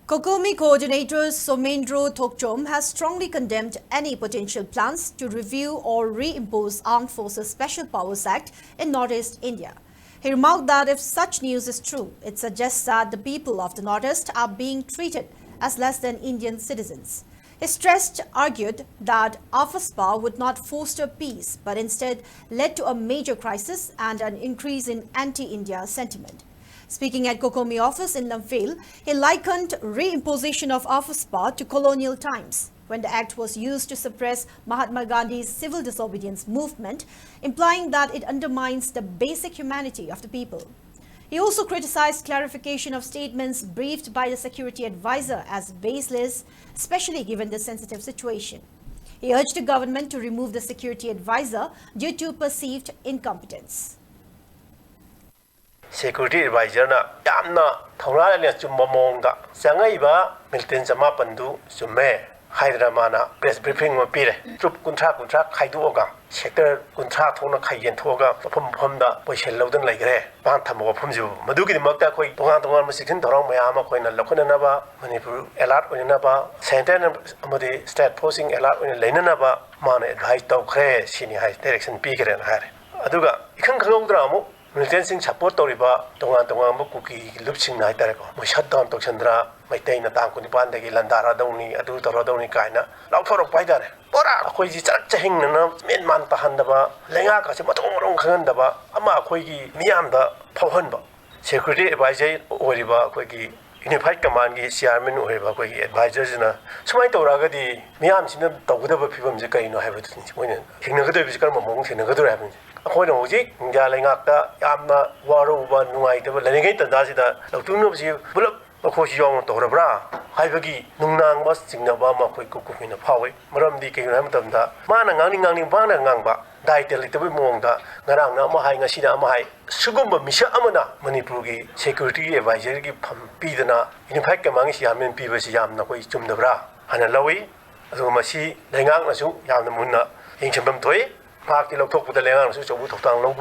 Cocomi coordinator Somendro Thokchom has strongly condemned any potential plans to review or reimpose Armed Forces Special Powers Act in Northeast India. He remarked that if such news is true, it suggests that the people of the Northeast are being treated as less than Indian citizens. He argued that Afspa would not foster peace, but instead led to a major crisis and an increase in anti-India sentiment. Speaking at Cocomi office in Imphal, he likened reimposition of Afspa to colonial times, when the act was used to suppress Mahatma Gandhi's civil disobedience movement, implying that it undermines the basic humanity of the people. He also criticized clarification of statements briefed by the security advisor as baseless, especially given the sensitive situation. He urged the government to remove the security advisor due to perceived incompetence. Security advisor na yamna thongra le chumba mongda sangai ba militant jama pandu summe Hyderabad press briefing ma pire troop kuntra khaiduoga sector kuntra thona khayen thoga phom da poisel lawdan laigre ban thamo phomju madugi makta khoi tonga masikin thorong mayama khoina lokhona na ba Manipur alert oina ba center amadi state posting alert oina leina na ba mana advice taw khre sini high direction pi kare na hare aduga ikhang khangudra amu militant support toriba tonga kuki lupsing na itare ko mo shutdown to chandra maitai na tang kuni pan dagi landara dawni adu toro dawni kaina law thorok paidare pora khoi ji chak chahing na men man ta handaba lenga ka se matong khangandaba ama khoi gi miyam da phawhanba security advisor oriba khoi gi unified command gi chairman oriba khoi gi advisor jina sumai toragadi miyam sina tawgudaba phibam je kaino haibadu moina thingnagadoi bi karma mong thingnagadoi haibadu According to Hoji, Galingata, Yamna, Waruba, Nuai, the Lenegate, Dazida, Lautuno, Bullock, of course, you want to Rabra, Hivagi, Nunang was Sinabama, Kuku in a power, Maram Diki Ramdamda, Manang, Bana Nangba, died a little bit more that Naranga, Mahai, Nashida, Mahai, Sugumba, Misha Amana, Manipuri, security advisory, Pidana, in fact, among Yamin Pivas Yam, Nakoi, Jumdabra, and a Lowy, Azumasi, Lengang, Yamamuna, Ancient Toy. Park the local with the land, so we took down low